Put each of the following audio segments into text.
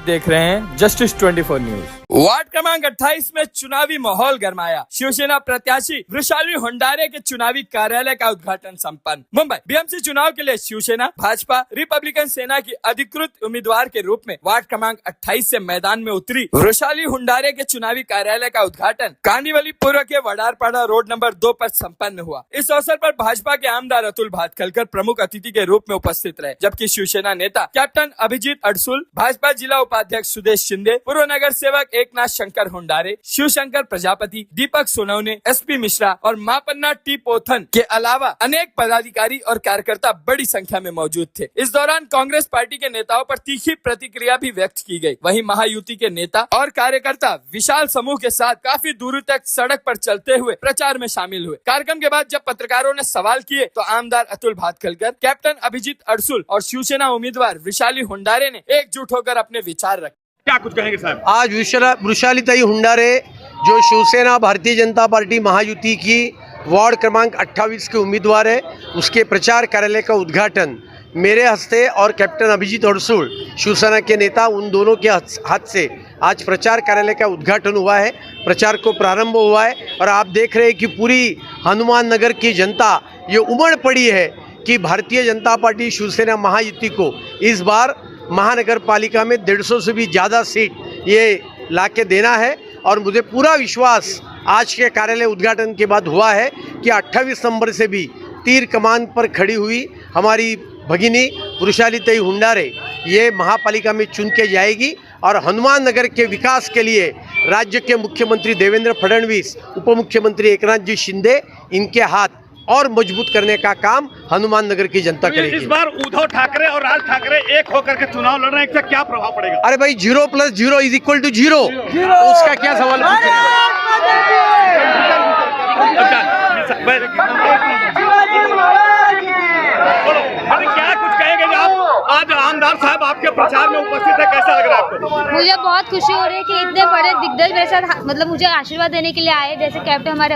देख रहे हैं जस्टिस 24 न्यूज। वार्ड क्रमांक 28 में चुनावी माहौल गरमाया। शिवसेना प्रत्याशी वृषाली हुंडारे के चुनावी कार्यालय का उद्घाटन संपन्न। मुंबई बीएमसी चुनाव के लिए शिवसेना, भाजपा, रिपब्लिकन सेना की अधिकृत उम्मीदवार के रूप में वार्ड क्रमांक 28 से मैदान में उतरी वृषाली हुंडारे के चुनावी कार्यालय का उद्घाटन कांदिवलीपुरा के वडारपाड़ा रोड नंबर 2 पर संपन्न हुआ। इस अवसर पर भाजपा के आमदार अतुल भातखलकर प्रमुख अतिथि के रूप में उपस्थित रहे, जबकि शिवसेना नेता कैप्टन अभिजीत अड़सुल, भाजपा जिला उपाध्यक्ष सुदेश शिंदे, पूर्व नगर सेवक एकनाथ शंकर हुंडारे, शिवशंकर प्रजापति, दीपक सोनवने, एसपी मिश्रा और मापन्ना टी पोथन के अलावा अनेक पदाधिकारी और कार्यकर्ता बड़ी संख्या में मौजूद थे। इस दौरान कांग्रेस पार्टी के नेताओं पर तीखी प्रतिक्रिया भी व्यक्त की गई। वहीं महायुति के नेता और कार्यकर्ता विशाल समूह के साथ काफी दूर तक सड़क पर चलते हुए प्रचार में शामिल हुए। कार्यक्रम के बाद जब पत्रकारों ने सवाल किए तो आमदार अतुल भातखलकर, कैप्टन अभिजीत अड़सुल और शिवसेना उम्मीदवार वृषाली हुंडारे ने एकजुट होकर अपने विचार रखे। क्या कुछ कहेंगे साहब? आज वृषालीताई हुंडारे जो शिवसेना भारतीय जनता पार्टी महायुति की वार्ड क्रमांक 28 के उम्मीदवार है, उसके प्रचार कार्यालय का उद्घाटन मेरे हस्ते और कैप्टन अभिजीत अड़सुल शिवसेना के नेता उन दोनों के हाथ से आज प्रचार कार्यालय का उद्घाटन हुआ है। प्रचार को प्रारंभ हुआ है और आप देख रहे हैं कि पूरी हनुमान नगर की जनता ये उमड़ पड़ी है कि भारतीय जनता पार्टी शिवसेना महायुति को इस बार महानगर पालिका में 150 से भी ज़्यादा सीट ये लाके देना है। और मुझे पूरा विश्वास आज के कार्यालय उद्घाटन के बाद हुआ है कि 28 नंबर से भी तीर कमान पर खड़ी हुई हमारी भगिनी वृषालीताई हुंडारे ये महापालिका में चुन के जाएगी और हनुमान नगर के विकास के लिए राज्य के मुख्यमंत्री देवेंद्र फडणवीस, उप मुख्यमंत्री एकनाथ जी शिंदे, इनके हाथ और मजबूत करने का काम हनुमान नगर की जनता करेगी। इस बार उद्धव ठाकरे और राज ठाकरे एक होकर के चुनाव लड़ रहे हैं, इसका क्या प्रभाव पड़ेगा? अरे भाई 0 + 0 = 0, तो उसका क्या सवाल पूछ रहे हैं? क्या कुछ कहेंगे आप आज आमदार साहब आपके प्रचार में उपस्थित है, कैसा लग रहा है आपको? मुझे बहुत खुशी हो रही है कि इतने बड़े दिग्गज मेरे साथ मतलब मुझे आशीर्वाद देने के लिए आए, जैसे कैप्टन हमारे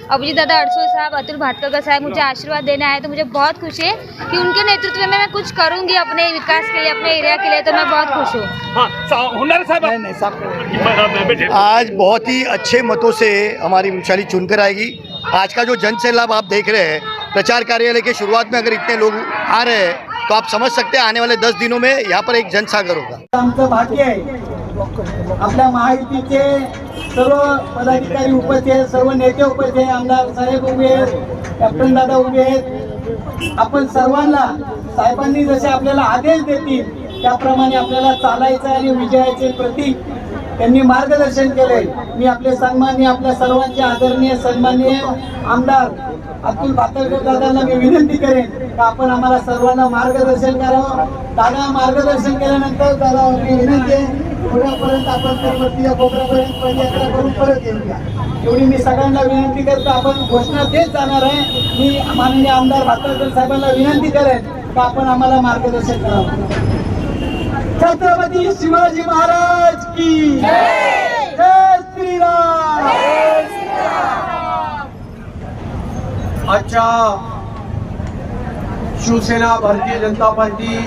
अभिजीत दादा अड़सुल साहब, अतुल भातखलकर साहब मुझे आशीर्वाद देने आए। तो मुझे बहुत खुशी है कि उनके नेतृत्व में मैं कुछ करूंगी अपने विकास के लिए, अपने एरिया के लिए, तो मैं बहुत खुश हूँ। आज बहुत ही अच्छे मतों से हमारी वृषाली चुनकर आएगी। आज का जो जन सैलाब आप देख रहे हैं, प्रचार कार्यालय के शुरुआत में अगर इतने लोग आ रहे हैं तो आप समझ सकते हैं आने वाले 10 दिनों में यहाँ पर एक जनसागर होगा। आमचं भाग्य आहे आपल्या महायुतीचे सर्व पदाधिकारी उपस्थित आहेत, सर्व नेते उपस्थित आहेत, आमदार साहेब उभे आहेत, कॅप्टन दादा उभे आहेत। आपण सर्वांना साहेबांनी जसे आपल्याला आदेश देतील त्याप्रमाणे आपल्याला चालायचं आणि विजयाचे प्रतीक त्यांनी मार्गदर्शन केले। मी आपले सन्माननीय आपल्या सर्वांचे आदरणीय सन्माननीय आमदार अतुल भातखलकर दादांना मी विनंती करेन की आपण आम्हाला सर्वांना मार्गदर्शन करावं। दादा मार्गदर्शन केल्यानंतर दादा मी विनंती आहे पुढेपर्यंत आपण त्या कोपऱ्यापर्यंत पदयात्रा करून परत येऊया, एवढी मी सगळ्यांना विनंती करतो। आपण घोषणा देत जाणार आहे। मी माननीय आमदार भातखलकर साहेबांना विनंती करेन की आपण आम्हाला मार्गदर्शन करावं। छत्रपती शिवाजी महाराज की जय, जय श्रीराम। आजच्या शिवसेना भारतीय जनता पार्टी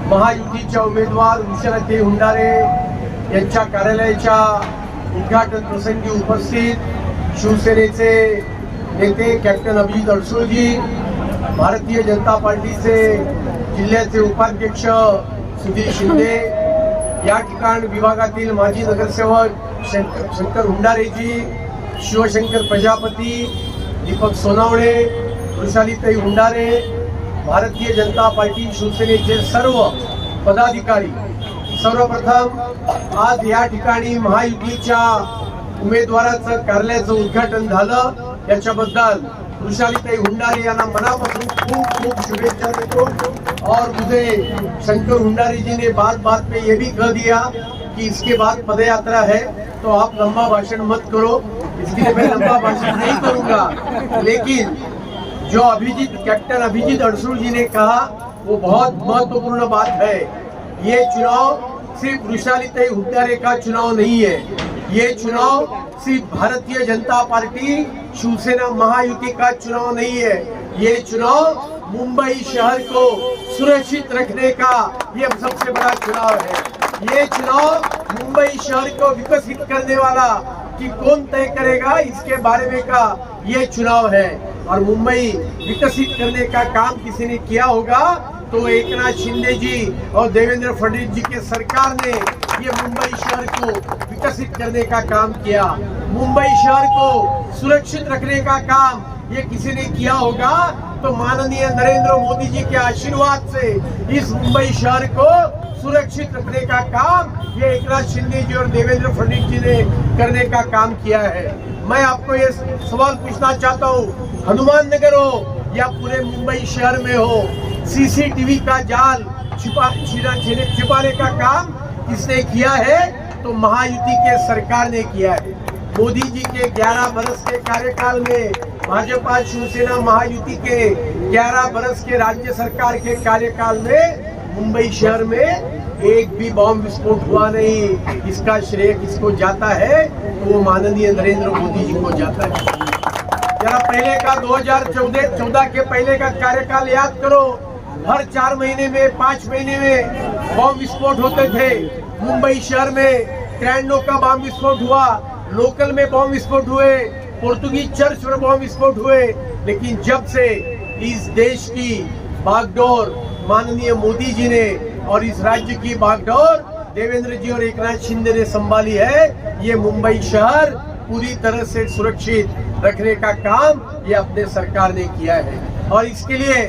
महायुतीच्या उमेदवार वृषालीताई हुंडारे यांच्या कार्यालयाच्या उद्घाटन प्रसंगी उपस्थित शिवसेनेचे नेते कैप्टन अभिजीत अड़सुलजी, भारतीय जनता पार्टीचे जिल्ह्याचे उपाध्यक्ष सुदेश शिंदे, या ठिकाणी विभागातील माजी नगरसेवक शंकर हुंडारेजी, शिवशंकर प्रजापती, दीपक सोनवणे, वृषालीताई हुंडारे, भारतीय जनता पार्टी शिवसेनेचे सर्व पदाधिकारी, सर्वप्रथम आज या ठिकाणी महायुतीच्या उमेदवाराचं कार्यालयाचं उद्घाटन झालं, याच्याबद्दल वृषालीताई हुंडारे यांना मनापासून खूप खूप शुभेच्छा देतो। और मुझे शंकर हुंडारे जी ने बात में ये भी कह दिया कि इसके बाद पदयात्रा है तो आप लंबा भाषण मत करो, इसलिए मैं लंबा भाषण नहीं करूंगा। लेकिन जो कैप्टन अभिजीत अड़सुल जी ने कहा वो बहुत महत्वपूर्ण बात है। ये चुनाव सिर्फ वृषालीताई हुंडारे का चुनाव नहीं है, ये चुनाव सिर्फ भारतीय जनता पार्टी शिवसेना महायुति का चुनाव नहीं है, ये चुनाव मुंबई शहर को सुरक्षित रखने का ये सबसे बड़ा चुनाव है। ये चुनाव मुंबई शहर को विकसित करने वाला कि कौन तय करेगा, इसके बारे में का ये चुनाव है। और मुंबई विकसित करने का काम किसी ने किया होगा तो एकनाथ शिंदे जी और देवेंद्र फडणवीस जी के सरकार ने ये मुंबई शहर को विकसित करने का काम किया। मुंबई शहर को सुरक्षित रखने का काम ये किसी ने किया होगा तो माननीय नरेंद्र मोदी जी के आशीर्वाद से इस मुंबई शहर को सुरक्षित रखने का काम ये एकनाथ शिंदे जी और देवेंद्र फडणवीस जी ने करने का काम किया है। मैं आपको ये सवाल पूछना चाहता हूँ, हनुमान नगर हो या पूरे मुंबई शहर में हो, सीसीटीवी का जाल छिपाने का काम किसने किया है? तो महायुति के सरकार ने किया है। मोदी जी के 11 बरस के कार्यकाल में, भाजपा शिवसेना महायुति के 11 बरस के राज्य सरकार के कार्यकाल में मुंबई शहर में एक भी बॉम्ब विस्फोट हुआ नहीं। इसका श्रेय किसको जाता है? तो वो माननीय नरेंद्र मोदी जी को जाता है। जरा पहले का 2014 के पहले का कार्यकाल याद करो, हर 4 महीने में 5 महीने में बॉम्ब विस्फोट होते थे। मुंबई शहर में 93 का बॉम्ब विस्फोट हुआ, लोकल में बॉम्ब विस्फोट हुए, पोर्तुगीज चर्च में बॉम्ब विस्फोट हुए। लेकिन जब से इस देश की बागडोर माननीय मोदी जी ने और इस राज्य की बागडोर देवेंद्र जी और एकनाथ शिंदे ने संभाली है, ये मुंबई शहर पूरी तरह से सुरक्षित रखने का काम ये अपने सरकार ने किया है। और इसके लिए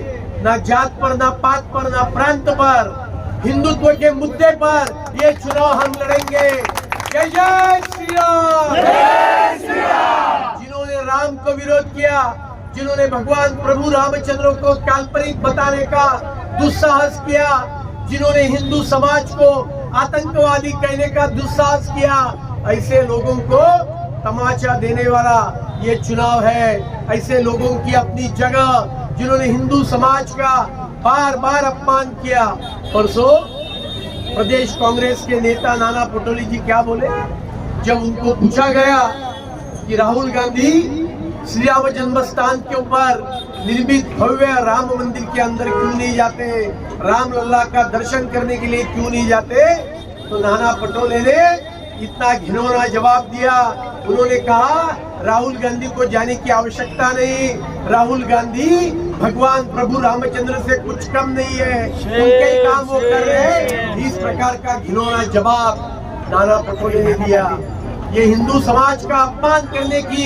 ना जात पर, ना पात पर, ना प्रांत पर, हिंदुत्व के मुद्दे पर ये चुनाव हम लड़ेंगे। जय जय श्री राम। जिन्होंने राम को विरोध किया, जिन्होंने भगवान प्रभु रामचंद्र को काल्पनिक बताने का दुस्साहस किया, जिन्होंने हिंदू समाज को आतंकवादी कहने का दुस्साहस किया, ऐसे लोगों को तमाचा देने वाला ये चुनाव है। ऐसे लोगों की अपनी जगह, जिन्होंने हिंदू समाज का बार बार अपमान किया। परसों प्रदेश कांग्रेस के नेता नाना पटोले जी क्या बोले, जब उनको पूछा गया कि राहुल गांधी श्री राम जन्म स्थान के ऊपर निर्मित भव्य राम मंदिर के अंदर क्यों नहीं जाते, राम लल्ला का दर्शन करने के लिए क्यों नहीं जाते, तो नाना पटोले ने इतना घिनौना जवाब दिया। उन्होंने कहा राहुल गांधी को जाने की आवश्यकता नहीं, राहुल गांधी भगवान प्रभु रामचंद्र से कुछ कम नहीं है, उनके ही काम वो कर रहे हैं। इस प्रकार का घिनौना जवाब नाना पटोले ने दिया। ये हिंदू समाज का अपमान करने की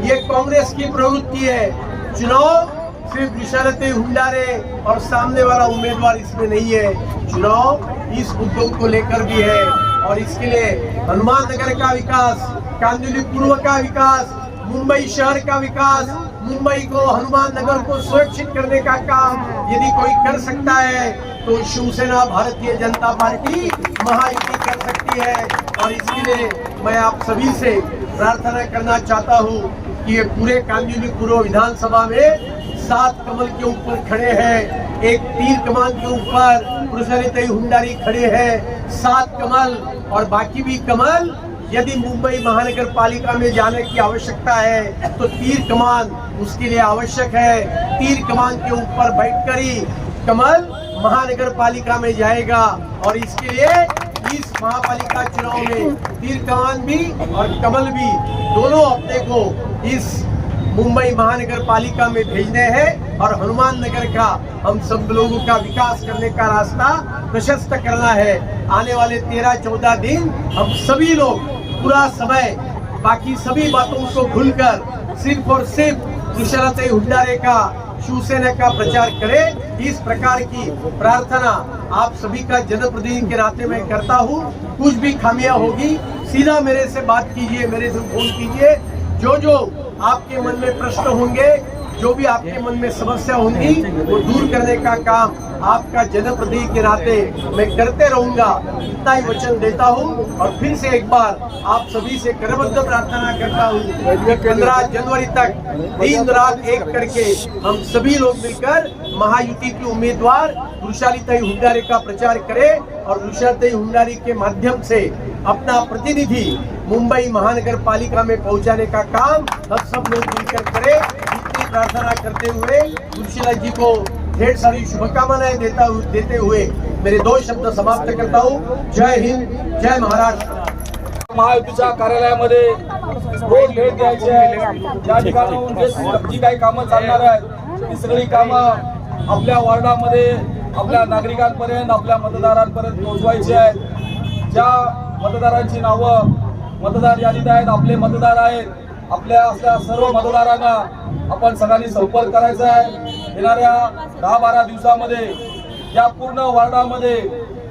ये कांग्रेस की प्रवृत्ति है। चुनाव सिर्फ विशालते हुंडारे और सामने वाला उम्मीदवार इसमें नहीं है, चुनाव इस मुद्दों को लेकर भी है। और इसके लिए हनुमान नगर का विकास, कांदिवली पूर्व का विकास, मुंबई शहर का विकास, मुंबई को, हनुमान नगर को सुरक्षित करने का काम यदि कोई कर सकता है तो शिवसेना भारतीय जनता पार्टी महायुति कर सकती है। और इसके लिए मैं आप सभी से प्रार्थना करना चाहता हूँ कि ये पूरे कांदिवली पूर्व विधानसभा में 7 कमल के ऊपर खड़े हैं, एक तीर कमान के ऊपर प्रसन्नता हुंडारी खड़े हैं, 7 कमल और बाकी भी कमल। यदि मुंबई महानगर पालिका में जाने की आवश्यकता है तो तीर कमान उसके लिए आवश्यक है। तीर कमान के ऊपर बैठकर ही कमल महानगर पालिका में जाएगा। और इसके लिए इस महापालिका चुनाव में तीर कमान भी और कमल भी दोनों अपने को इस मुंबई महानगर पालिका में भेजने हैं और हनुमान नगर का हम सब लोगों का विकास करने का रास्ता प्रशस्त करना है। आने वाले 13-14 दिन हम सभी लोग पूरा समय बाकी सभी बातों को भूलकर सिर्फ और सिर्फ विशालते हुंडारे का, शिवसेना का प्रचार करें। इस प्रकार की प्रार्थना आप सभी का जनप्रतिनिधि के नाते में करता हूँ। कुछ भी खामियां होगी सीधा मेरे से बात कीजिए, मेरे से फोन कीजिए। जो आपके मन में प्रश्न होंगे, जो भी आपके मन में समस्या होंगी वो दूर करने का काम आपका जनप्रतिनिधि के नाते मैं करते रहूंगा, इतना ही वचन देता हूं। और फिर से एक बार आप सभी से करबद्ध प्रार्थना करता हूं कि 15 जनवरी तक दिन रात एक करके हम सभी लोग मिलकर महायुति के उम्मीदवार वृषाली हुंडारे का प्रचार करें और वृषाली हुंडारे के माध्यम से अपना प्रतिनिधि मुंबई महानगर पालिका में पहुंचाने का काम हम सब लोग मिलकर करें। इतनी प्रार्थना करते हुए वृषाली जी को ढेर सारी शुभकामनाएं देते हुए मेरे 2 शब्द समाप्त करता हूँ। जय हिंद, जय महाराष्ट्र। महायुतीच्या कार्यालयामध्ये रोज भेट द्यायची आहे। या ठिकाणाहून जी काही कामं चालणार आहेत ती सगळी कामं आपल्या वॉर्डामध्ये आपल्या नागरिकांपर्यंत आपल्या मतदारांपर्यंत पोहोचवायची आहेत। ज्या मतदारांची नावं मतदार यादीत आहेत, आपले मतदार आहेत, असल्या सर्व मतदारांना आपण सगळ्यांनी संपर्क करायचा आहे। येणाऱ्या 10-12 दिवसामध्ये या पूर्ण वार्डामध्ये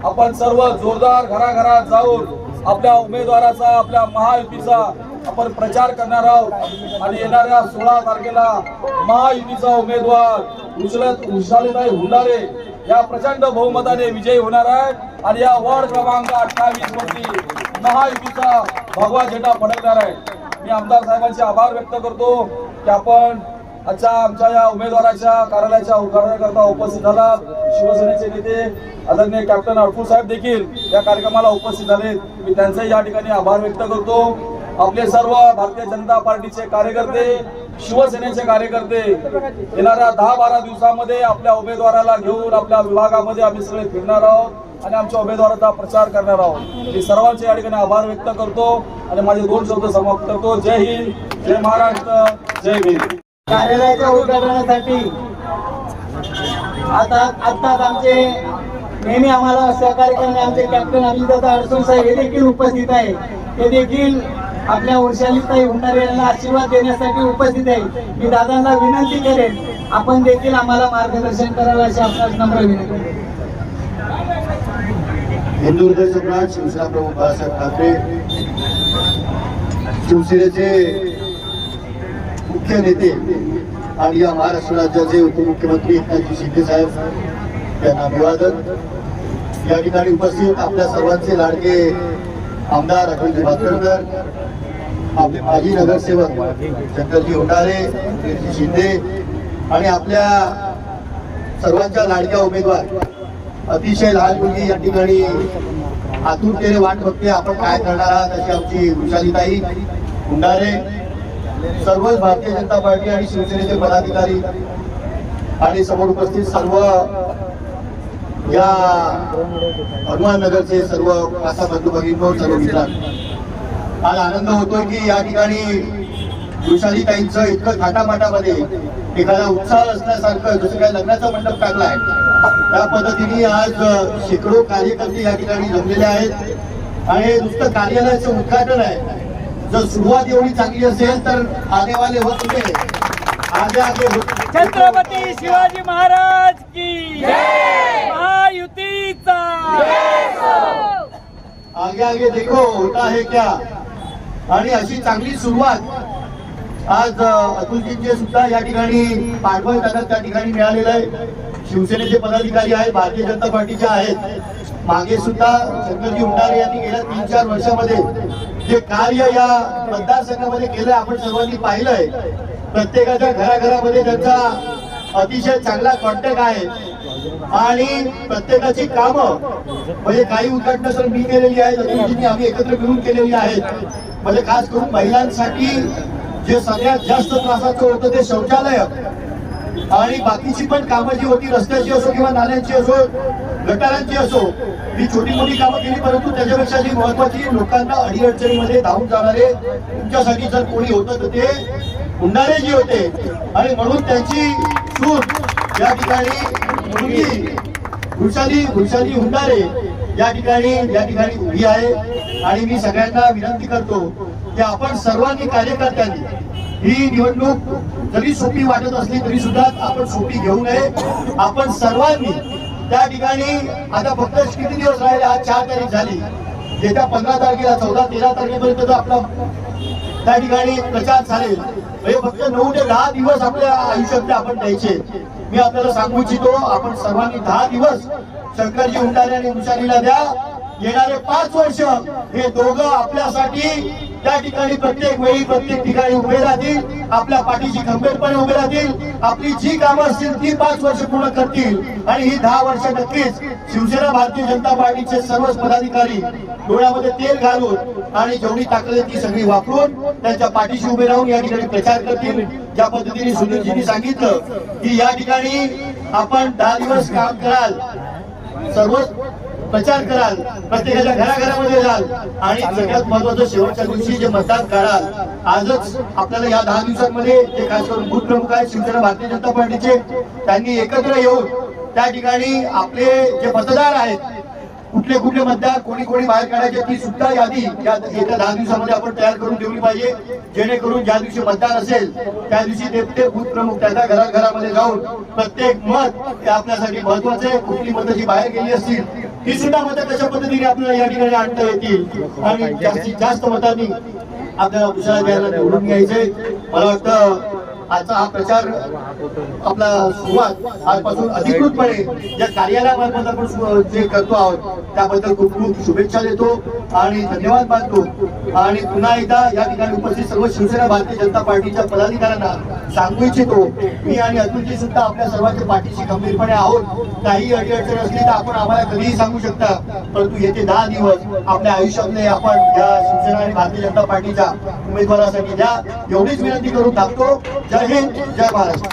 आपण सर्व जोरदार घराघरात जाऊन आपल्या उमेदवाराचा, आपल्या महायुतीचा आपण प्रचार करणार आहोत आणि येणाऱ्या 16 तारखेला महायुतीचा उमेदवार वृषालीताई हुंडारे या प्रचंड बहुमताने विजयी होणार आहे आणि या वॉर्ड क्रमांक 28 वरती महायुतीचा भगवा झेंडा फडकणार आहे। मी आमदार साहेबांचे आभार व्यक्त करतो की आपण आमच्या या उमेदवाराच्या कार्यालयाच्या उद्घाटनाकरता उपस्थित झाला। शिवसेनेचे नेते आदरणीय कॅप्टन अडफू साहेब देखील या कार्यक्रमाला उपस्थित झाले। मी त्यांचाही या ठिकाणी आभार व्यक्त करतो। आपले सर्व भारतीय जनता पार्टीचे कार्यकर्ते, शिवसेनेचे कार्यकर्ते येणाऱ्या 10-12 दिवसामध्ये आपल्या उमेदवाराला घेऊन आपल्या विभागामध्ये आम्ही सगळे फिरणार आहोत आणि आमच्या उमेदवाराचा प्रचार करणार आहोत। मी सर्वांचे या ठिकाणी आभार व्यक्त करतो आणि माझे 2 शब्द समाप्त करतो। जय हिंद, जय महाराष्ट्र, जय भीम। कार्यालयाच्या उद्घाटनासाठी आत्ताच आमचे नेहमी आम्हाला सहकार्य करणे आमचे कॅप्टन अभिजितदादा अडसूळ साहेब हे देखील उपस्थित आहे। ते देखील आपल्या वृषालीताई हुंडारे यांना आशीर्वाद देण्यासाठी उपस्थित आहे। मी दादांना विनंती करेन आपण देखील आम्हाला मार्गदर्शन करावे अशी आपणास नम्र विनंती। हिंदू हृदय सम्राट शिवसेना प्रमुख बाळासाहेब ठाकरे, शिवसेनेचे मुख्य नेते आणि या महाराष्ट्र राज्याचे उपमुख्यमंत्री एकनाथजी शिंदे साहेब यांना अभिवादन। या ठिकाणी उपस्थित आपल्या सर्वांचे लाडके आमदार अतुलजी भातखळकर, आपले माजी नगरसेवक शंकरजी हुंडारे, शिंदे आणि आपल्या सर्वांच्या लाडक्या उमेदवार अतिशय लहान मुलगी या ठिकाणी आतुरतेने वाट बघते आपण काय करणार आहात अशी आमची वृषालीताई हुंडारे, सर्व भारतीय जनता पार्टी आणि शिवसेनेचे पदाधिकारी आणि समोर उपस्थित सर्व या हनुमान नगरचे सर्व काका बंधू भगिनी, सर्व मित्रांनो, आज आनंद होतोय की या ठिकाणी वृषालीताईंचं इतकं थाटामाटामध्ये एखादा उत्साह असल्यासारखं जसं काय लग्नाचा मंडप टाकलाय त्या पद्धतीने आज शेकडो कार्यकर्ते या ठिकाणी जमलेले आहेत आणि नुसतं कार्यालयाचं उद्घाटन आहे। जर सुरुवात एवढी चांगली असेल तर आनेवाले होत होते आगे छत्रपती शिवाजी महाराज की जय, महायुतीचा आगे देखो होता है क्या। आणि अशी चांगली सुरुवात आज अतुलजींचे सुद्धा या ठिकाणी पाठबळ त्यांना त्या ठिकाणी मिळालेलं आहे। शिवसेनेचे पदाधिकारी आहेत, भारतीय जनता पार्टीचे आहेत। मागे सुद्धा शंकरजी हुंडारे यांनी गेल्या 3-4 वर्षामध्ये जे कार्य या मतदारसंघामध्ये केलं आपण सर्वांनी पाहिलंय। प्रत्येकाच्या घराघरामध्ये त्यांचा अतिशय चांगला कॉन्टॅक्ट आहे आणि प्रत्येकाची कामं म्हणजे काही उद्घाटन तर मी केलेली आहेत, अतुलजींनी आम्ही एकत्र मिळून केलेली आहेत। म्हणजे खास करून महिलांसाठी जे सगळ्यात जास्त त्रासाचं होतं ते शौचालय आणि बाकीची पण कामं जी होती रस्त्याची असो किंवा नाल्यांची असो, गटारांची असो, ही छोटी मोठी कामं केली, परंतु त्याच्यापेक्षा जी महत्वाची लोकांना अडीअडचणीमध्ये धावून जाणारे तुमच्यासाठी जर कोणी होतं तर ते हुंडारेजी होते आणि म्हणून त्यांची सूट या ठिकाणी मुलगी वृषाली हुंडारे या ठिकाणी उभी आहे। आणि मी सगळ्यांना विनंती करतो की आपण सर्वांनी कार्यकर्त्यांनी ही निवडणूक जरी सोपी वाटत असली तरी सुद्धा आपण सोपी घेऊ नये। आपण सर्वांनी त्या ठिकाणी आता फक्त किती दिवस राहिले, आज 4 तारीख झाली, येत्या 15 तारखेला 14-13 तारखेपर्यंत आपला त्या ठिकाणी प्रचार चालेल। म्हणजे फक्त 9 ते 10 दिवस आपल्या आयुष्यातले आपण द्यायचे। मी आपल्याला सांगू इच्छितो आपण सर्वांनी 10 दिवस शंकरजी हुंडारे आणि वृषालीला द्या येणारे 5 वर्ष हे दोघं आपल्यासाठी त्या ठिकाणी प्रत्येक वेळी प्रत्येक ठिकाणी उभे राहतील, आपल्या पाठीशी खंबीरपणे उभे राहतील, आपली जी कामं असतील ती 5 वर्ष पूर्ण करतील आणि ही 10 वर्ष नक्कीच शिवसेना भारतीय जनता पार्टीचे सर्वच पदाधिकारी डोळ्यामध्ये तेल घालून आणि जेवढी ताकद आहे ती सगळी वापरून त्यांच्या पाठीशी उभे राहून या ठिकाणी प्रचार करतील. ज्या पद्धतीने सुनीलजींनी सांगितलं की या ठिकाणी आपण 10 दिवस काम कराल, सर्वच प्रचार कराल, प्रत्येकाच्या घराघरामध्ये जाल आणि सगळ्यात महत्वाचं शेवटच्या दिवशी जे मतदान काढाल. आजच आपल्याला या 10 दिवसांमध्ये जे खास करून बूथ प्रमुख आहेत शिवसेना भारतीय जनता पार्टीचे, त्यांनी एकत्र येऊन त्या ठिकाणी आपले जे मतदार आहेत, कुठले कुठले मतदार कोणी कोणी बाहेर काढायचे ती सुद्धा यादी या येत्या 10 दिवसामध्ये आपण तयार करून ठेवली पाहिजे, जेणेकरून ज्या दिवशी मतदान असेल त्या दिवशी ते बूथ प्रमुख त्याच्या घराघरामध्ये जाऊन प्रत्येक मत हे आपल्यासाठी महत्वाचं आहे. कुठली मतं जी बाहेर गेली असतील ही सुद्धा मतं कशा पद्धतीने आपल्याला या ठिकाणी आणता येतील आणि जास्तीत जास्त मतांनी आपल्याला दुसऱ्या द्यायला निवडून घ्यायचे. मला वाटतं आजचा हा प्रचार आपला सुरुवात आजपासून अधिकृतपणे ज्या कार्यालयामार्फत आपण जे करतो आहोत त्याबद्दल खूप खूप शुभेच्छा देतो आणि धन्यवाद मानतो. आणि पुन्हा एकदा या ठिकाणी उपस्थित सर्व शिवसेना भारतीय जनता पार्टीच्या पदाधिकाऱ्यांना सांगू इच्छितो, मी आणि अतुलजी सुद्धा आपल्या सर्वांच्या पाठीशी खंबीरपणे आहोत. काही अडीअडचण असली तर आपण आम्हाला कधीही सांगू शकता, परंतु येते 10 दिवस आपल्या आयुष्यातले आपण या शिवसेना आणि भारतीय जनता पार्टीच्या उमेदवारासाठी द्या, एवढीच विनंती करून थांबतो. जय हिंद, जय महाराष्ट्र.